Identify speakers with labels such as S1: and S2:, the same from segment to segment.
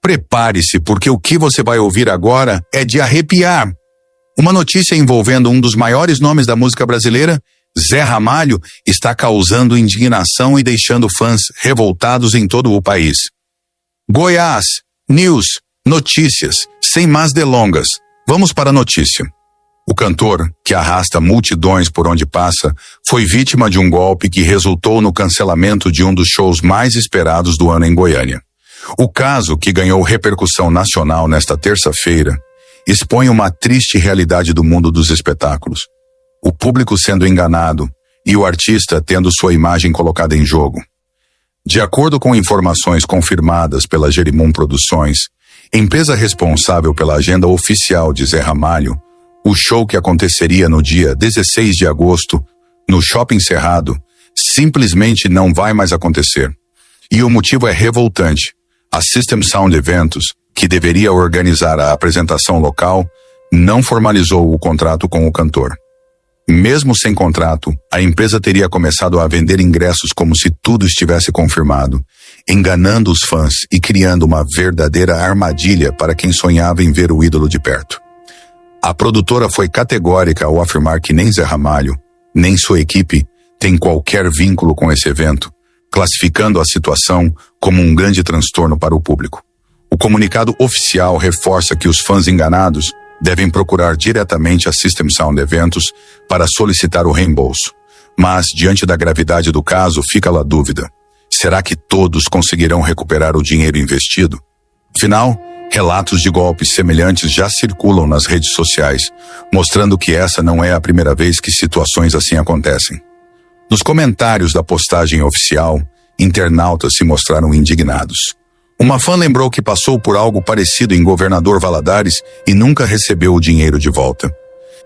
S1: Prepare-se, porque o que você vai ouvir agora é de arrepiar. Uma notícia envolvendo um dos maiores nomes da música brasileira, Zé Ramalho, está causando indignação e deixando fãs revoltados em todo o país. Goiás, News, notícias, sem mais delongas. Vamos para a notícia. O cantor, que arrasta multidões por onde passa, foi vítima de um golpe que resultou no cancelamento de um dos shows mais esperados do ano em Goiânia. O caso, que ganhou repercussão nacional nesta terça-feira, expõe uma triste realidade do mundo dos espetáculos. O público sendo enganado e o artista tendo sua imagem colocada em jogo. De acordo com informações confirmadas pela Jerimum Produções, empresa responsável pela agenda oficial de Zé Ramalho, o show que aconteceria no dia 16 de agosto, no Shopping Cerrado, simplesmente não vai mais acontecer. E o motivo é revoltante. A System Sound Eventos, que deveria organizar a apresentação local, não formalizou o contrato com o cantor. Mesmo sem contrato, a empresa teria começado a vender ingressos como se tudo estivesse confirmado, enganando os fãs e criando uma verdadeira armadilha para quem sonhava em ver o ídolo de perto. A produtora foi categórica ao afirmar que nem Zé Ramalho, nem sua equipe, tem qualquer vínculo com esse evento, classificando a situação como um grande transtorno para o público. O comunicado oficial reforça que os fãs enganados devem procurar diretamente a System Sound Eventos para solicitar o reembolso. Mas, diante da gravidade do caso, fica a dúvida. Será que todos conseguirão recuperar o dinheiro investido? Afinal, relatos de golpes semelhantes já circulam nas redes sociais, mostrando que essa não é a primeira vez que situações assim acontecem. Nos comentários da postagem oficial, internautas se mostraram indignados. Uma fã lembrou que passou por algo parecido em Governador Valadares e nunca recebeu o dinheiro de volta.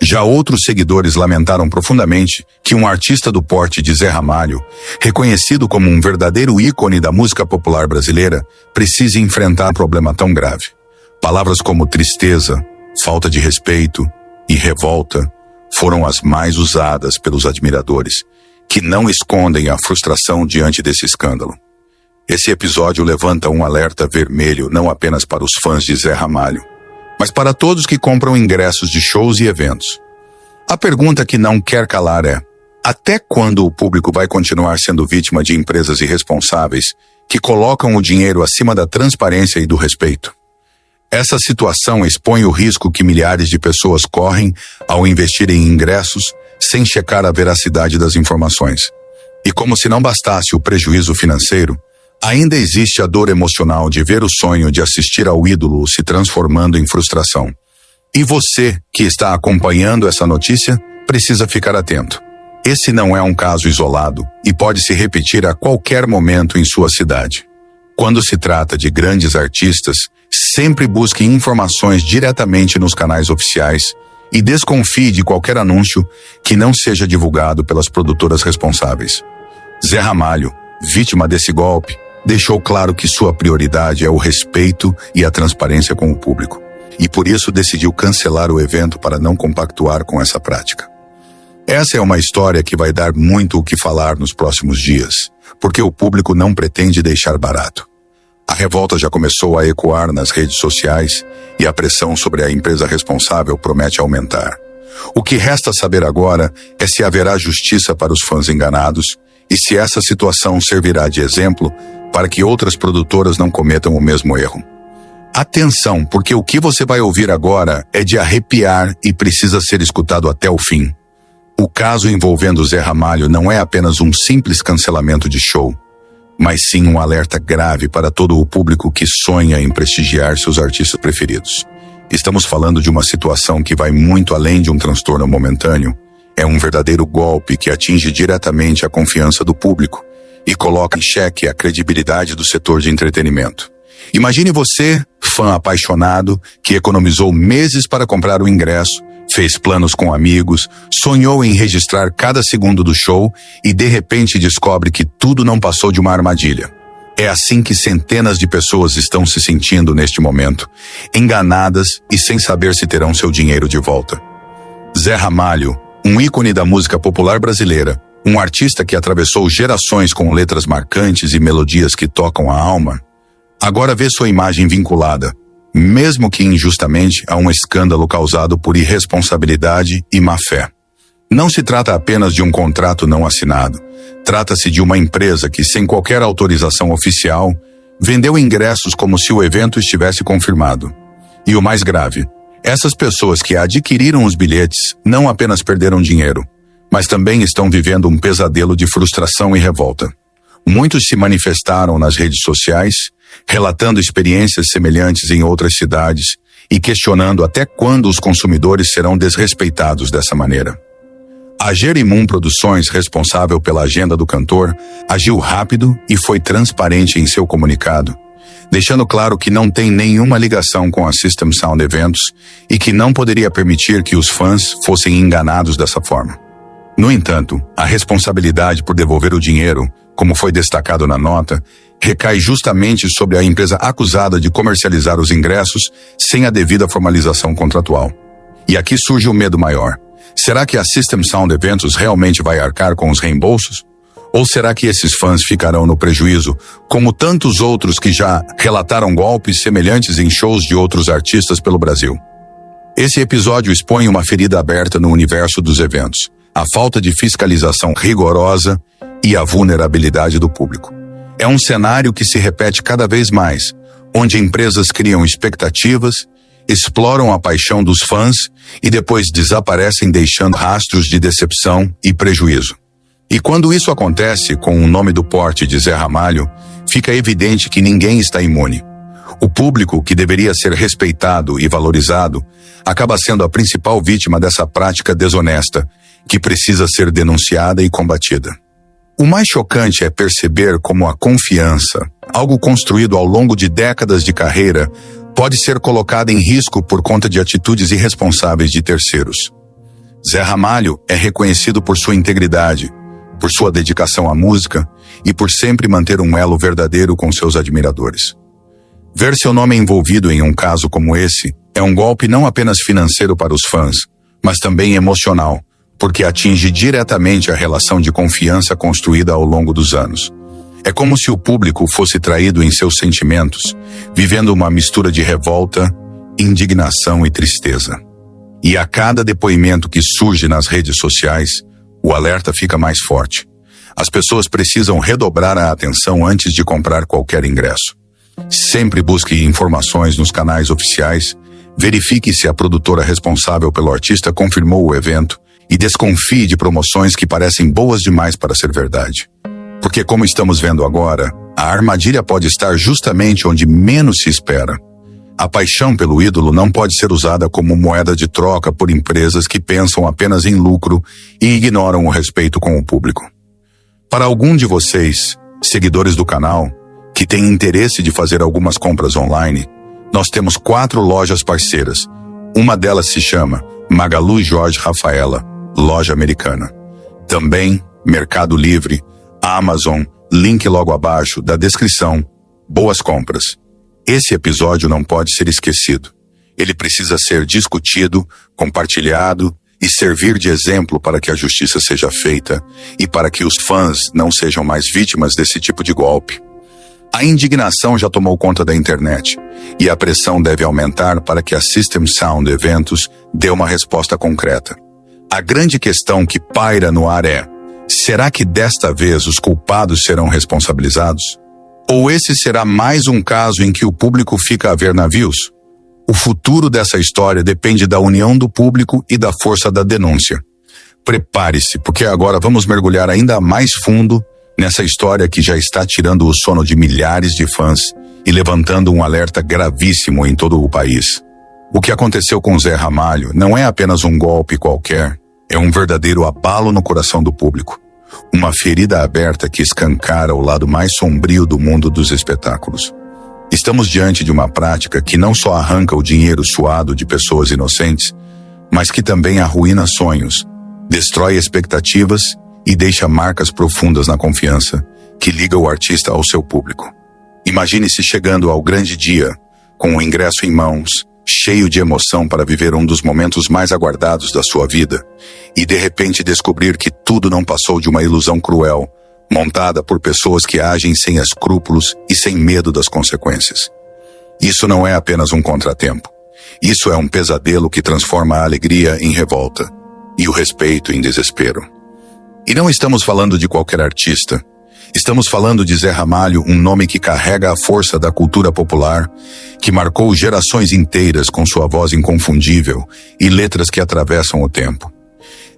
S1: Já outros seguidores lamentaram profundamente que um artista do porte de Zé Ramalho, reconhecido como um verdadeiro ícone da música popular brasileira, precise enfrentar um problema tão grave. Palavras como tristeza, falta de respeito e revolta foram as mais usadas pelos admiradores, que não escondem a frustração diante desse escândalo. Esse episódio levanta um alerta vermelho não apenas para os fãs de Zé Ramalho, mas para todos que compram ingressos de shows e eventos. A pergunta que não quer calar é: até quando o público vai continuar sendo vítima de empresas irresponsáveis que colocam o dinheiro acima da transparência e do respeito? Essa situação expõe o risco que milhares de pessoas correm ao investir em ingressos sem checar a veracidade das informações. E como se não bastasse o prejuízo financeiro, ainda existe a dor emocional de ver o sonho de assistir ao ídolo se transformando em frustração. E você, que está acompanhando essa notícia, precisa ficar atento. Esse não é um caso isolado e pode se repetir a qualquer momento em sua cidade. Quando se trata de grandes artistas, sempre busque informações diretamente nos canais oficiais e desconfie de qualquer anúncio que não seja divulgado pelas produtoras responsáveis. Zé Ramalho, vítima desse golpe, deixou claro que sua prioridade é o respeito e a transparência com o público, e por isso decidiu cancelar o evento para não compactuar com essa prática. Essa é uma história que vai dar muito o que falar nos próximos dias, porque o público não pretende deixar barato. A revolta já começou a ecoar nas redes sociais e a pressão sobre a empresa responsável promete aumentar. O que resta saber agora é se haverá justiça para os fãs enganados e se essa situação servirá de exemplo para que outras produtoras não cometam o mesmo erro. Atenção, porque o que você vai ouvir agora é de arrepiar e precisa ser escutado até o fim. O caso envolvendo Zé Ramalho não é apenas um simples cancelamento de show, mas sim um alerta grave para todo o público que sonha em prestigiar seus artistas preferidos. Estamos falando de uma situação que vai muito além de um transtorno momentâneo. É um verdadeiro golpe que atinge diretamente a confiança do público e coloca em xeque a credibilidade do setor de entretenimento. Imagine você, fã apaixonado, que economizou meses para comprar o ingresso, fez planos com amigos, sonhou em registrar cada segundo do show e de repente descobre que tudo não passou de uma armadilha. É assim que centenas de pessoas estão se sentindo neste momento, enganadas e sem saber se terão seu dinheiro de volta. Zé Ramalho, um ícone da música popular brasileira, um artista que atravessou gerações com letras marcantes e melodias que tocam a alma, agora vê sua imagem vinculada, mesmo que injustamente, a um escândalo causado por irresponsabilidade e má-fé. Não se trata apenas de um contrato não assinado. Trata-se de uma empresa que, sem qualquer autorização oficial, vendeu ingressos como se o evento estivesse confirmado. E o mais grave, essas pessoas que adquiriram os bilhetes não apenas perderam dinheiro, mas também estão vivendo um pesadelo de frustração e revolta. Muitos se manifestaram nas redes sociais, relatando experiências semelhantes em outras cidades e questionando até quando os consumidores serão desrespeitados dessa maneira. A Jerimum Produções, responsável pela agenda do cantor, agiu rápido e foi transparente em seu comunicado, deixando claro que não tem nenhuma ligação com a System Sound Eventos e que não poderia permitir que os fãs fossem enganados dessa forma. No entanto, a responsabilidade por devolver o dinheiro, como foi destacado na nota, recai justamente sobre a empresa acusada de comercializar os ingressos sem a devida formalização contratual. E aqui surge o medo maior. Será que a System Sound Eventos realmente vai arcar com os reembolsos? Ou será que esses fãs ficarão no prejuízo, como tantos outros que já relataram golpes semelhantes em shows de outros artistas pelo Brasil? Esse episódio expõe uma ferida aberta no universo dos eventos, a falta de fiscalização rigorosa e a vulnerabilidade do público. É um cenário que se repete cada vez mais, onde empresas criam expectativas, exploram a paixão dos fãs e depois desaparecem deixando rastros de decepção e prejuízo. E quando isso acontece com o nome do porte de Zé Ramalho, fica evidente que ninguém está imune. O público, que deveria ser respeitado e valorizado, acaba sendo a principal vítima dessa prática desonesta, que precisa ser denunciada e combatida. O mais chocante é perceber como a confiança, algo construído ao longo de décadas de carreira, pode ser colocada em risco por conta de atitudes irresponsáveis de terceiros. Zé Ramalho é reconhecido por sua integridade, por sua dedicação à música e por sempre manter um elo verdadeiro com seus admiradores. Ver seu nome envolvido em um caso como esse é um golpe não apenas financeiro para os fãs, mas também emocional, porque atinge diretamente a relação de confiança construída ao longo dos anos. É como se o público fosse traído em seus sentimentos, vivendo uma mistura de revolta, indignação e tristeza. E a cada depoimento que surge nas redes sociais, o alerta fica mais forte. As pessoas precisam redobrar a atenção antes de comprar qualquer ingresso. Sempre busque informações nos canais oficiais, verifique se a produtora responsável pelo artista confirmou o evento e desconfie de promoções que parecem boas demais para ser verdade. Porque, como estamos vendo agora, a armadilha pode estar justamente onde menos se espera. A paixão pelo ídolo não pode ser usada como moeda de troca por empresas que pensam apenas em lucro e ignoram o respeito com o público. Para algum de vocês, seguidores do canal, que têm interesse de fazer algumas compras online, nós temos 4 lojas parceiras. Uma delas se chama Magalu Jorge Rafaela, loja americana. Também Mercado Livre, Amazon, link logo abaixo da descrição. Boas compras. Esse episódio não pode ser esquecido. Ele precisa ser discutido, compartilhado e servir de exemplo para que a justiça seja feita e para que os fãs não sejam mais vítimas desse tipo de golpe. A indignação já tomou conta da internet e a pressão deve aumentar para que a System Sound Eventos dê uma resposta concreta. A grande questão que paira no ar é: será que desta vez os culpados serão responsabilizados? Ou esse será mais um caso em que o público fica a ver navios? O futuro dessa história depende da união do público e da força da denúncia. Prepare-se, porque agora vamos mergulhar ainda mais fundo nessa história que já está tirando o sono de milhares de fãs e levantando um alerta gravíssimo em todo o país. O que aconteceu com Zé Ramalho não é apenas um golpe qualquer, é um verdadeiro abalo no coração do público. Uma ferida aberta que escancara o lado mais sombrio do mundo dos espetáculos. Estamos diante de uma prática que não só arranca o dinheiro suado de pessoas inocentes, mas que também arruína sonhos, destrói expectativas e deixa marcas profundas na confiança que liga o artista ao seu público. Imagine-se chegando ao grande dia, com o ingresso em mãos, cheio de emoção para viver um dos momentos mais aguardados da sua vida, e de repente descobrir que tudo não passou de uma ilusão cruel, montada por pessoas que agem sem escrúpulos e sem medo das consequências. Isso não é apenas um contratempo. Isso é um pesadelo que transforma a alegria em revolta e o respeito em desespero. E não estamos falando de qualquer artista. Estamos falando de Zé Ramalho, um nome que carrega a força da cultura popular, que marcou gerações inteiras com sua voz inconfundível e letras que atravessam o tempo.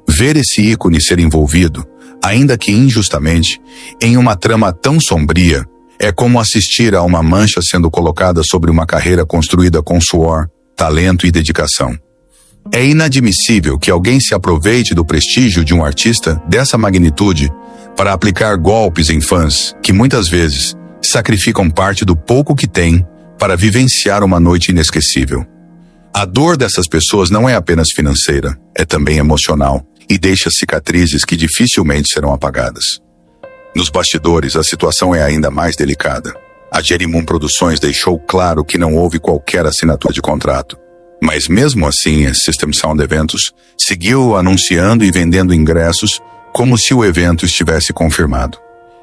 S1: Ver esse ícone ser envolvido, ainda que injustamente, em uma trama tão sombria, é como assistir a uma mancha sendo colocada sobre uma carreira construída com suor, talento e dedicação. É inadmissível que alguém se aproveite do prestígio de um artista dessa magnitude para aplicar golpes em fãs que muitas vezes sacrificam parte do pouco que têm para vivenciar uma noite inesquecível. A dor dessas pessoas não é apenas financeira, é também emocional e deixa cicatrizes que dificilmente serão apagadas. Nos bastidores, a situação é ainda mais delicada. A Jerimum Produções deixou claro que não houve qualquer assinatura de contrato. Mas mesmo assim, a System Sound Eventos seguiu anunciando e vendendo ingressos como se o evento estivesse confirmado.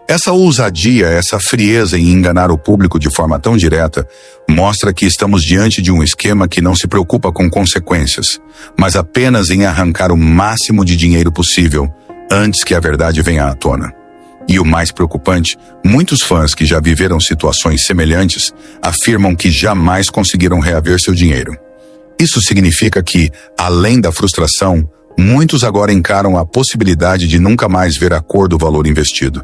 S1: Essa ousadia, essa frieza em enganar o público de forma tão direta, mostra que estamos diante de um esquema que não se preocupa com consequências, mas apenas em arrancar o máximo de dinheiro possível antes que a verdade venha à tona. E o mais preocupante, muitos fãs que já viveram situações semelhantes afirmam que jamais conseguiram reaver seu dinheiro. Isso significa que, além da frustração, muitos agora encaram a possibilidade de nunca mais ver a cor do valor investido.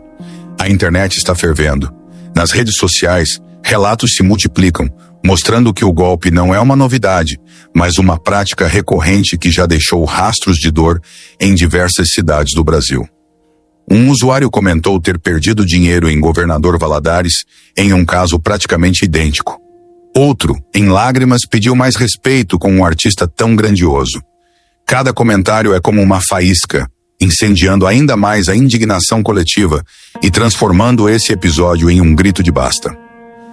S1: A internet está fervendo. Nas redes sociais, relatos se multiplicam, mostrando que o golpe não é uma novidade, mas uma prática recorrente que já deixou rastros de dor em diversas cidades do Brasil. Um usuário comentou ter perdido dinheiro em Governador Valadares em um caso praticamente idêntico. Outro, em lágrimas, pediu mais respeito com um artista tão grandioso. Cada comentário é como uma faísca, incendiando ainda mais a indignação coletiva e transformando esse episódio em um grito de basta.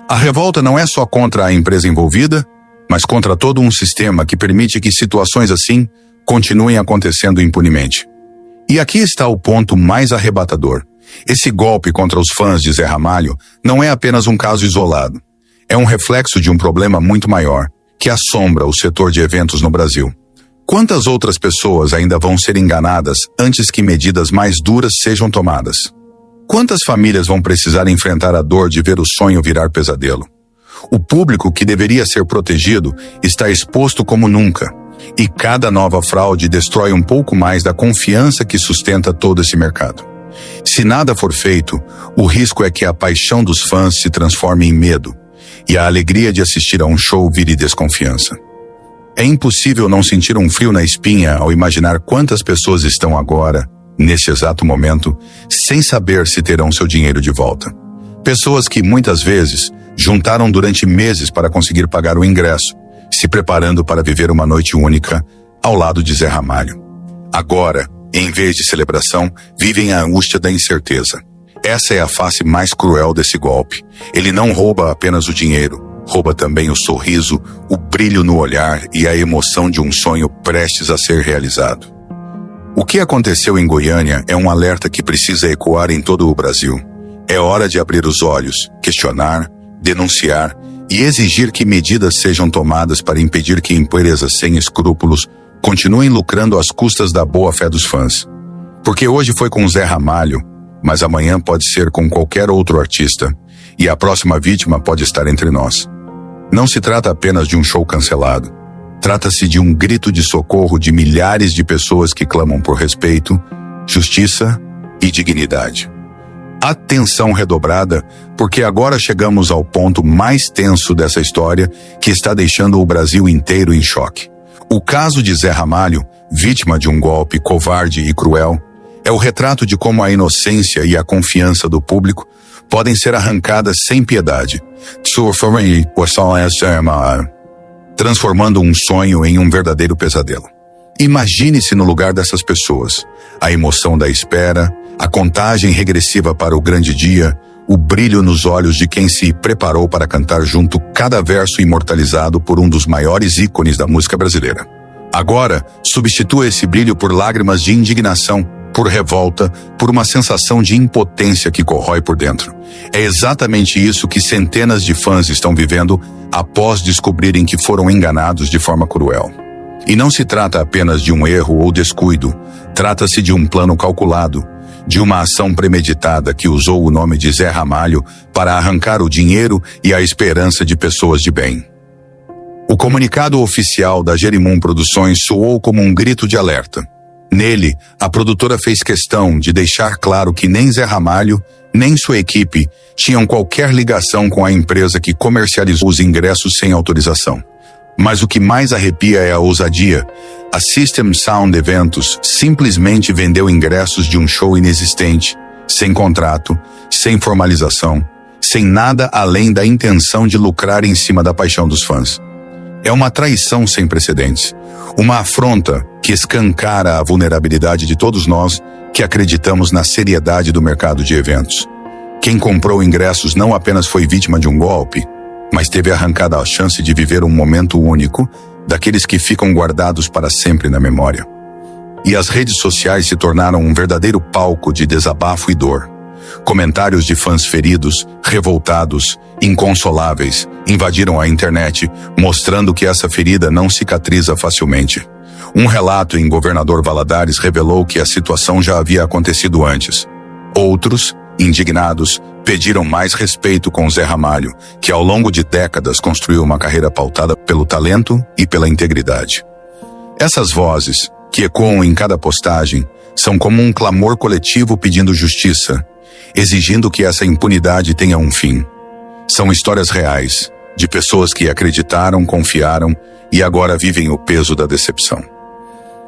S1: A revolta não é só contra a empresa envolvida, mas contra todo um sistema que permite que situações assim continuem acontecendo impunemente. E aqui está o ponto mais arrebatador. Esse golpe contra os fãs de Zé Ramalho não é apenas um caso isolado. É um reflexo de um problema muito maior, que assombra o setor de eventos no Brasil. Quantas outras pessoas ainda vão ser enganadas antes que medidas mais duras sejam tomadas? Quantas famílias vão precisar enfrentar a dor de ver o sonho virar pesadelo? O público que deveria ser protegido está exposto como nunca, e cada nova fraude destrói um pouco mais da confiança que sustenta todo esse mercado. Se nada for feito, o risco é que a paixão dos fãs se transforme em medo, e a alegria de assistir a um show vire desconfiança. É impossível não sentir um frio na espinha ao imaginar quantas pessoas estão agora, nesse exato momento, sem saber se terão seu dinheiro de volta. Pessoas que, muitas vezes, juntaram durante meses para conseguir pagar o ingresso, se preparando para viver uma noite única ao lado de Zé Ramalho. Agora, em vez de celebração, vivem a angústia da incerteza. Essa é a face mais cruel desse golpe. Ele não rouba apenas o dinheiro, rouba também o sorriso, o brilho no olhar e a emoção de um sonho prestes a ser realizado. O que aconteceu em Goiânia é um alerta que precisa ecoar em todo o Brasil. É hora de abrir os olhos, questionar, denunciar e exigir que medidas sejam tomadas para impedir que empresas sem escrúpulos continuem lucrando às custas da boa-fé dos fãs. Porque hoje foi com Zé Ramalho, mas amanhã pode ser com qualquer outro artista, e a próxima vítima pode estar entre nós. Não se trata apenas de um show cancelado. Trata-se de um grito de socorro de milhares de pessoas que clamam por respeito, justiça e dignidade. Atenção redobrada, porque agora chegamos ao ponto mais tenso dessa história que está deixando o Brasil inteiro em choque. O caso de Zé Ramalho, vítima de um golpe covarde e cruel, é o retrato de como a inocência e a confiança do público podem ser arrancadas sem piedade, transformando um sonho em um verdadeiro pesadelo. Imagine-se no lugar dessas pessoas. A emoção da espera, a contagem regressiva para o grande dia, o brilho nos olhos de quem se preparou para cantar junto cada verso imortalizado por um dos maiores ícones da música brasileira. Agora, substitua esse brilho por lágrimas de indignação, por revolta, por uma sensação de impotência que corrói por dentro. É exatamente isso que centenas de fãs estão vivendo após descobrirem que foram enganados de forma cruel. E não se trata apenas de um erro ou descuido, trata-se de um plano calculado, de uma ação premeditada que usou o nome de Zé Ramalho para arrancar o dinheiro e a esperança de pessoas de bem. O comunicado oficial da Jerimum Produções soou como um grito de alerta. Nele, a produtora fez questão de deixar claro que nem Zé Ramalho, nem sua equipe tinham qualquer ligação com a empresa que comercializou os ingressos sem autorização. Mas o que mais arrepia é a ousadia. A System Sound Eventos simplesmente vendeu ingressos de um show inexistente, sem contrato, sem formalização, sem nada além da intenção de lucrar em cima da paixão dos fãs. É uma traição sem precedentes, uma afronta que escancara a vulnerabilidade de todos nós que acreditamos na seriedade do mercado de eventos. Quem comprou ingressos não apenas foi vítima de um golpe, mas teve arrancada a chance de viver um momento único, daqueles que ficam guardados para sempre na memória. E as redes sociais se tornaram um verdadeiro palco de desabafo e dor. Comentários de fãs feridos, revoltados, inconsoláveis, invadiram a internet, mostrando que essa ferida não cicatriza facilmente. Um relato em Governador Valadares revelou que a situação já havia acontecido antes. Outros, indignados, pediram mais respeito com Zé Ramalho, que ao longo de décadas construiu uma carreira pautada pelo talento e pela integridade. Essas vozes, que ecoam em cada postagem, são como um clamor coletivo pedindo justiça, exigindo que essa impunidade tenha um fim. São histórias reais, de pessoas que acreditaram, confiaram e agora vivem o peso da decepção.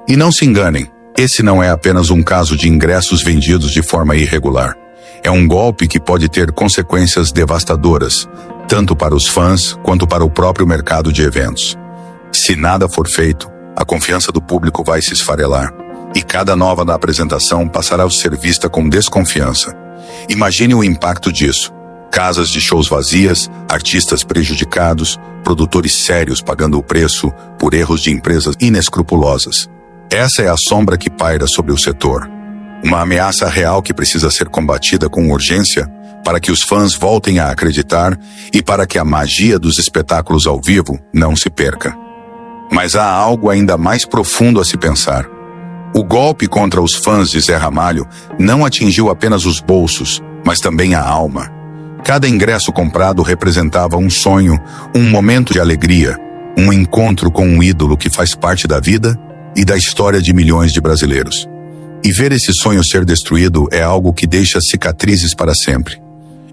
S1: E não se enganem, esse não é apenas um caso de ingressos vendidos de forma irregular. É um golpe que pode ter consequências devastadoras, tanto para os fãs quanto para o próprio mercado de eventos. Se nada for feito, a confiança do público vai se esfarelar, e cada nova da apresentação passará a ser vista com desconfiança. Imagine o impacto disso. Casas de shows vazias, artistas prejudicados, produtores sérios pagando o preço por erros de empresas inescrupulosas. Essa é a sombra que paira sobre o setor. Uma ameaça real que precisa ser combatida com urgência para que os fãs voltem a acreditar e para que a magia dos espetáculos ao vivo não se perca. Mas há algo ainda mais profundo a se pensar. O golpe contra os fãs de Zé Ramalho não atingiu apenas os bolsos, mas também a alma. Cada ingresso comprado representava um sonho, um momento de alegria, um encontro com um ídolo que faz parte da vida e da história de milhões de brasileiros. E ver esse sonho ser destruído é algo que deixa cicatrizes para sempre.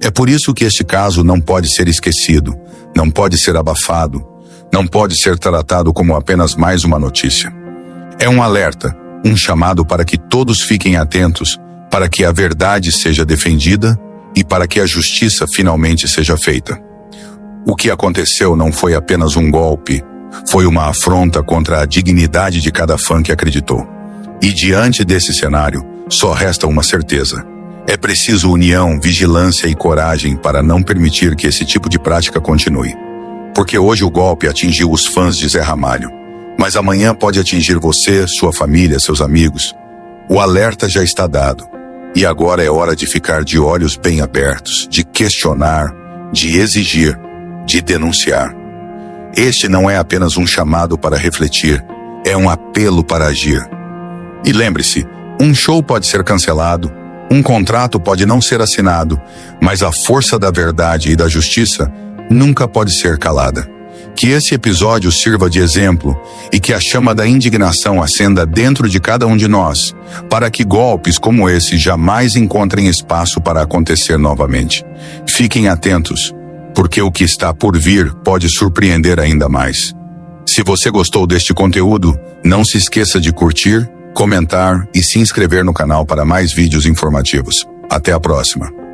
S1: É por isso que este caso não pode ser esquecido, não pode ser abafado, não pode ser tratado como apenas mais uma notícia. É um alerta, um chamado para que todos fiquem atentos, para que a verdade seja defendida e para que a justiça finalmente seja feita. O que aconteceu não foi apenas um golpe, foi uma afronta contra a dignidade de cada fã que acreditou. E diante desse cenário, só resta uma certeza. É preciso união, vigilância e coragem para não permitir que esse tipo de prática continue. Porque hoje o golpe atingiu os fãs de Zé Ramalho, mas amanhã pode atingir você, sua família, seus amigos. O alerta já está dado, e agora é hora de ficar de olhos bem abertos, de questionar, de exigir, de denunciar. Este não é apenas um chamado para refletir, é um apelo para agir. E lembre-se, um show pode ser cancelado, um contrato pode não ser assinado, mas a força da verdade e da justiça nunca pode ser calada. Que esse episódio sirva de exemplo e que a chama da indignação acenda dentro de cada um de nós, para que golpes como esse jamais encontrem espaço para acontecer novamente. Fiquem atentos, porque o que está por vir pode surpreender ainda mais. Se você gostou deste conteúdo, não se esqueça de curtir, comentar e se inscrever no canal para mais vídeos informativos. Até a próxima.